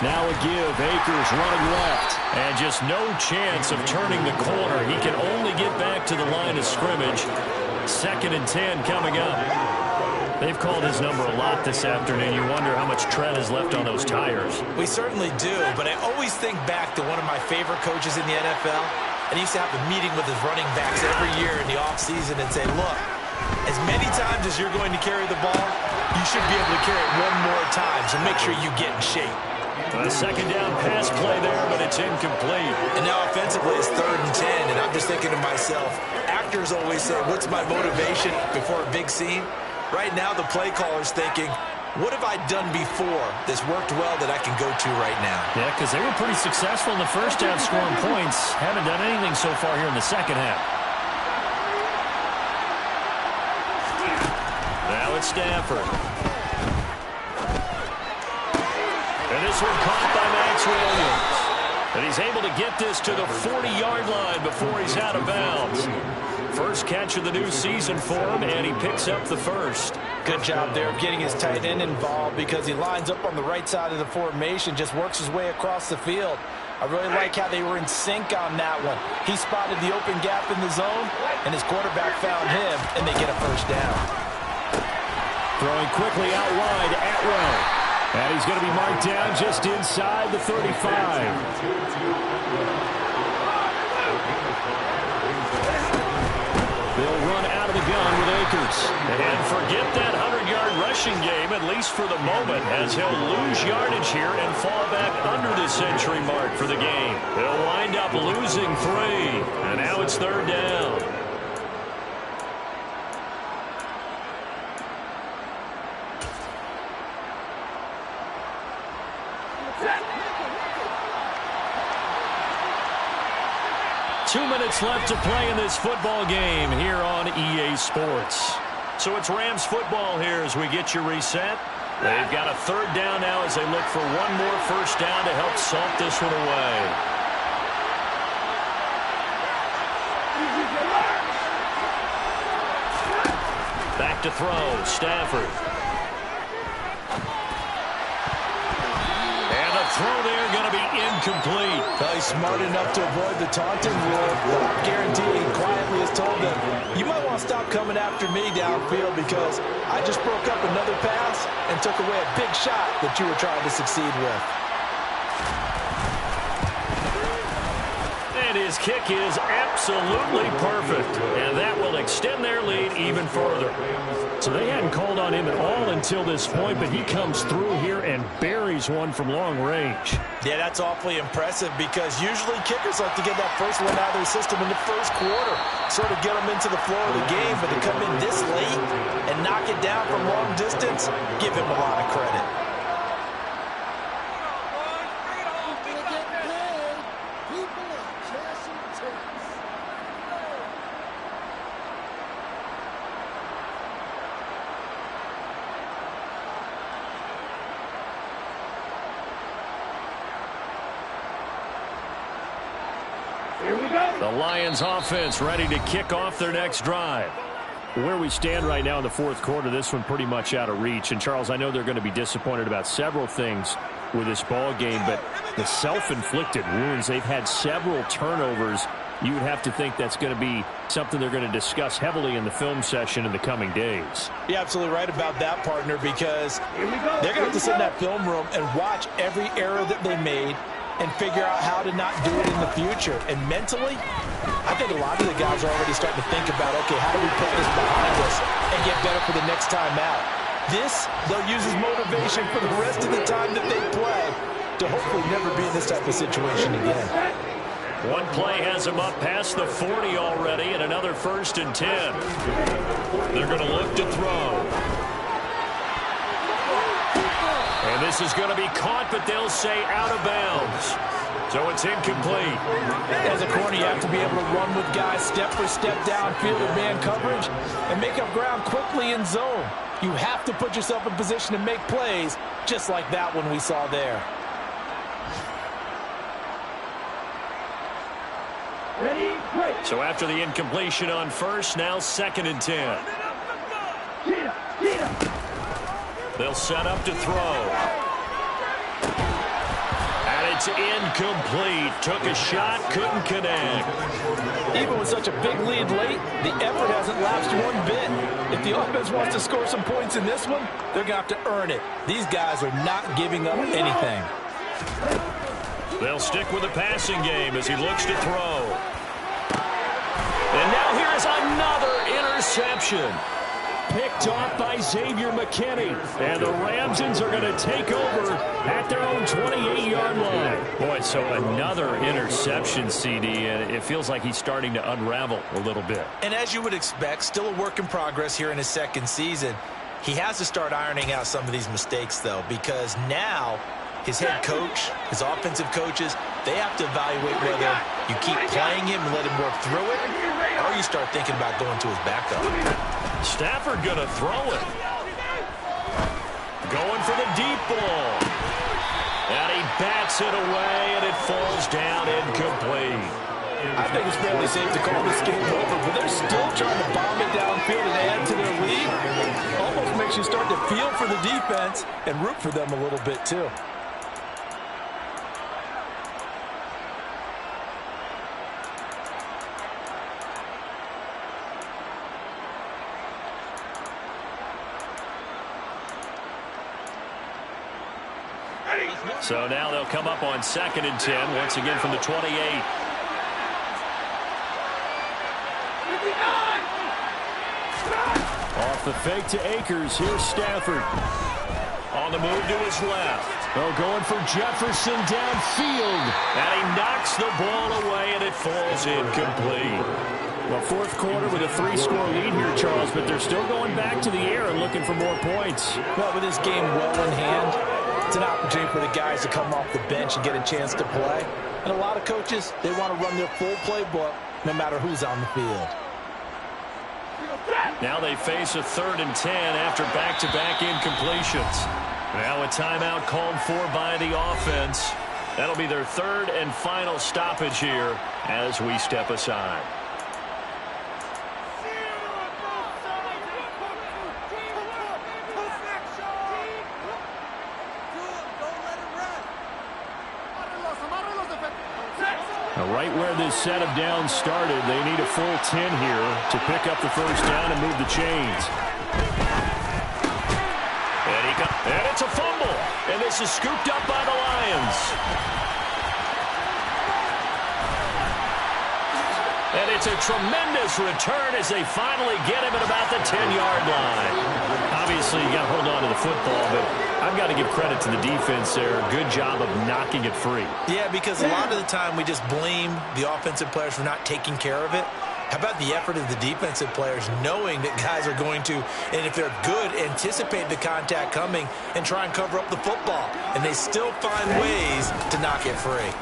Now a give. Akers running left. And just no chance of turning the corner. He can only get back to the line of scrimmage. 2nd and 10 coming up. They've called his number a lot this afternoon. You wonder how much tread is left on those tires. We certainly do, but I always think back to one of my favorite coaches in the NFL. And he used to have a meeting with his running backs every year in the offseason and say, look, as many times as you're going to carry the ball, you should be able to carry it one more time, so make sure you get in shape. A 2nd down pass play there, but it's incomplete. And now offensively it's 3rd and 10, and I'm just thinking to myself, actors always say, what's my motivation before a big scene? Right now the play caller's thinking, what have I done before that's worked well that I can go to right now? Yeah, because they were pretty successful in the first half scoring points. Haven't done anything so far here in the second half. Now it's Stafford. And this one caught by Max Williams. And he's able to get this to the 40-yard line before he's out of bounds. First catch of the new season for him, and he picks up the first. Good job there of getting his tight end involved because he lines up on the right side of the formation, just works his way across the field. I really like how they were in sync on that one. He spotted the open gap in the zone, and his quarterback found him, and they get a first down. Throwing quickly out wide, Atwell. And he's going to be marked down just inside the 35. They'll run out of the gun with Akers. And forget that 100-yard rushing game, at least for the moment, as he'll lose yardage here and fall back under the century mark for the game. They'll wind up losing 3. And now it's 3rd down. Two minutes left to play in this football game here on EA Sports. So it's Rams football here as we get you reset. They've got a 3rd down now as they look for one more first down to help salt this one away. Back to throw, Stafford. And the throw there going to be incomplete. Well, he's smart enough to avoid the taunting rule. But I guarantee he quietly has told them, you might want to stop coming after me downfield because I just broke up another pass and took away a big shot that you were trying to succeed with. And his kick is absolutely perfect. And that will extend their lead even further. So they hadn't called on him at all until this point, but he comes through here and buries he's won from long range. Yeah, that's awfully impressive because usually kickers like to get that first one out of their system in the first quarter, sort of get them into the flow of the game, but to come in this late and knock it down from long distance, give him a lot of credit. The Lions offense ready to kick off their next drive. Where we stand right now in the fourth quarter, this one pretty much out of reach. And, Charles, I know they're going to be disappointed about several things with this ball game, but the self-inflicted wounds, they've had several turnovers. You would have to think that's going to be something they're going to discuss heavily in the film session in the coming days. You're absolutely right about that, partner, because they're going to have to sit in that film room and watch every error that they made and figure out how to not do it in the future. And mentally, I think a lot of the guys are already starting to think about, okay, how do we put this behind us and get better for the next time out? This, they'll use as motivation for the rest of the time that they play to hopefully never be in this type of situation again. One play has them up past the 40 already, and another 1st and 10. They're going to look to throw. And this is going to be caught, but they'll say out of bounds. So it's incomplete. As a corner, you have to be able to run with guys step for step downfield in man coverage and make up ground quickly in zone. You have to put yourself in position to make plays, just like that one we saw there. Ready, play. So after the incompletion on 1st, now 2nd and 10. They'll set up to throw. And it's incomplete. Took a shot, couldn't connect. Even with such a big lead late, the effort hasn't lapsed one bit. If the offense wants to score some points in this one, they're going to have to earn it. These guys are not giving up anything. They'll stick with the passing game as he looks to throw. And now here's another interception. Picked off by Xavier McKinney. And the Ramsons are going to take over at their own 28-yard line. Boy, so another interception, CD, and it feels like he's starting to unravel a little bit. And as you would expect, still a work in progress here in his second season. He has to start ironing out some of these mistakes, though, because now his head coach, his offensive coaches, they have to evaluate whether you keep playing him and let him work through it, or you start thinking about going to his backup. Stafford going to throw it. Going for the deep ball. And he bats it away, and it falls down incomplete. I think it's fairly safe to call this game over, but they're still trying to bomb it downfield and add to their lead. Almost makes you start to feel for the defense and root for them a little bit, too. So now they'll come up on 2nd and 10, once again from the 28. Off the fake to Akers. Here's Stafford. On the move to his left. Oh, going for Jefferson downfield. And he knocks the ball away, and it falls incomplete. Well, fourth quarter with a 3-score lead here, Charles, but they're still going back to the air and looking for more points. Well, with this game well in hand, it's an opportunity for the guys to come off the bench and get a chance to play. And a lot of coaches, they want to run their full playbook no matter who's on the field. Now they face a 3rd and 10 after back-to-back incompletions. Now a timeout called for by the offense. That'll be their 3rd and final stoppage here as we step aside. Right where this set of downs started, they need a full 10 here to pick up the first down and move the chains. And it's a fumble. And this is scooped up by the Lions. And it's a tremendous return as they finally get him at about the 10-yard line. Obviously, you got to hold on to the football, but I've got to give credit to the defense there. Good job of knocking it free. Yeah, because a lot of the time we just blame the offensive players for not taking care of it. How about the effort of the defensive players knowing that guys are going to, and if they're good, anticipate the contact coming and try and cover up the football. And they still find ways to knock it free.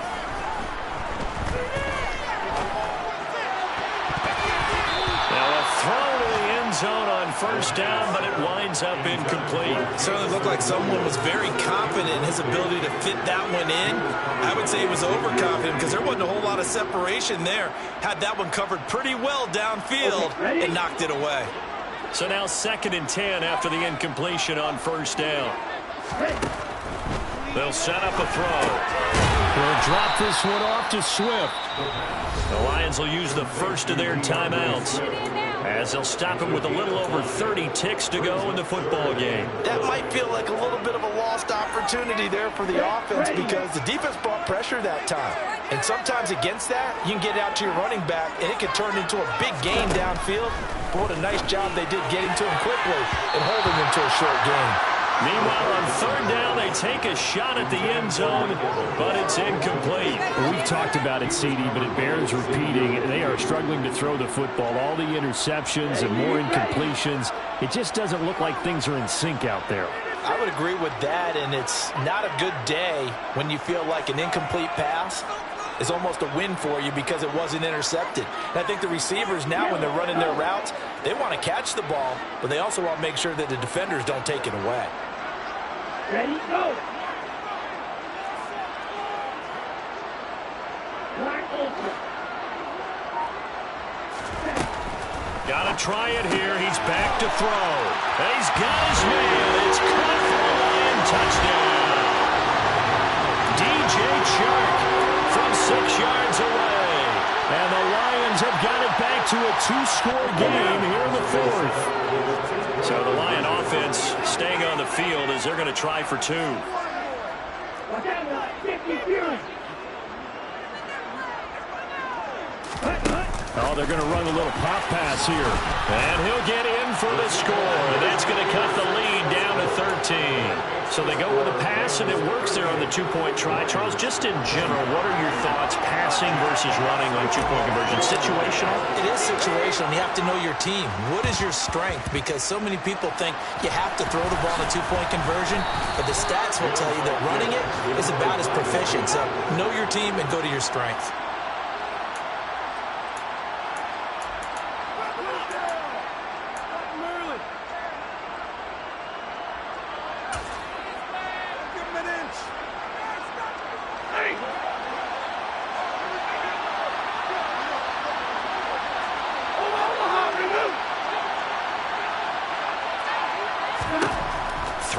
Now a throw to the end zone on first down, but it winds up incomplete. Certainly looked like someone was very confident in his ability to fit that one in. I would say he was overconfident because there wasn't a whole lot of separation there. Had that one covered pretty well downfield and knocked it away. So now 2nd and 10 after the incompletion on first down. They'll set up a throw. They'll drop this one off to Swift. The Lions will use the first of their timeouts as they'll stop him with a little over 30 ticks to go in the football game. That might feel like a little bit of a lost opportunity there for the offense because the defense brought pressure that time. And sometimes against that, you can get out to your running back, and it can turn into a big gain downfield. But what a nice job they did getting to him quickly and holding him to a short gain. Meanwhile, on 3rd down, they take a shot at the end zone, but it's incomplete. We've talked about it, CD, but it bears repeating. They are struggling to throw the football. All the interceptions and more incompletions. It just doesn't look like things are in sync out there. I would agree with that, and it's not a good day when you feel like an incomplete pass is almost a win for you because it wasn't intercepted. And I think the receivers now, when they're running their routes, they want to catch the ball, but they also want to make sure that the defenders don't take it away. Ready, go! Gotta try it here. He's back to throw. And he's got his man. It's caught for a Lion touchdown. DJ Chark from 6 yards away. And the Lions have got it back to a 2-score game here in the 4th. So the Lion offense staying on the field as they're going to try for 2. Oh, they're going to run a little pop pass here. And he'll get in for the score. That's going to cut the lead down to 13. So they go with a pass, and it works there on the 2-point try. Charles, just in general, what are your thoughts passing versus running on 2-point conversion? Situational? It is situational. You have to know your team. What is your strength? Because so many people think you have to throw the ball in a 2-point conversion, but the stats will tell you that running it is about as proficient. So know your team and go to your strength.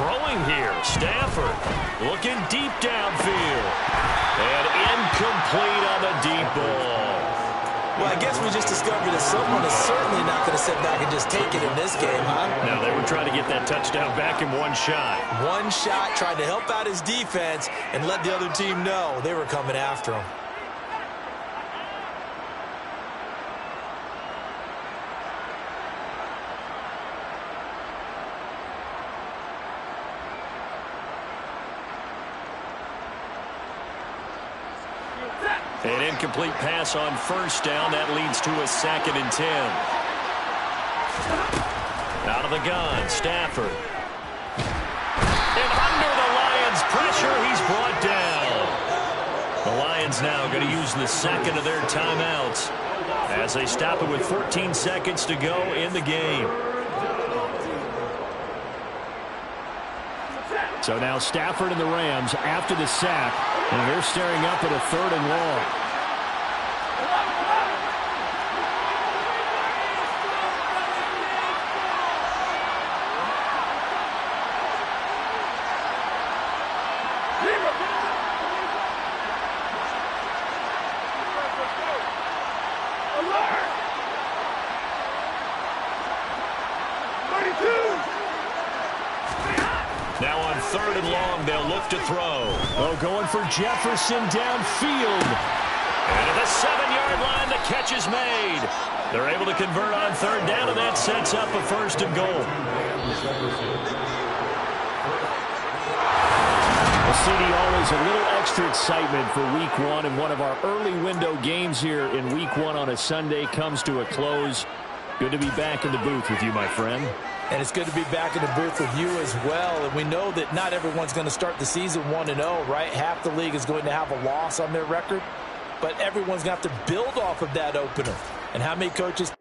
Throwing here, Stafford looking deep downfield. And incomplete on the deep ball. Well, I guess we just discovered that someone is certainly not going to sit back and just take it in this game, huh? No, they were trying to get that touchdown back in one shot. One shot, tried to help out his defense and let the other team know they were coming after him. An incomplete pass on first down. That leads to a 2nd and 10. Out of the gun, Stafford. And under the Lions' pressure, he's brought down. The Lions now going to use the 2nd of their timeouts as they stop it with 14 seconds to go in the game. So now Stafford and the Rams after the sack, and they're staring up at a 3rd and long. Now on 3rd and long, they'll look to throw. Oh, going for Jefferson downfield. And at the 7-yard line, the catch is made. They're able to convert on third down, and that sets up a first and goal. Well, CD, always a little extra excitement for Week 1, and one of our early window games here in Week 1 on a Sunday comes to a close. Good to be back in the booth with you, my friend. And it's good to be back in the booth with you as well. And we know that not everyone's going to start the season 1-0, right? Half the league is going to have a loss on their record. But everyone's going to have to build off of that opener. And how many coaches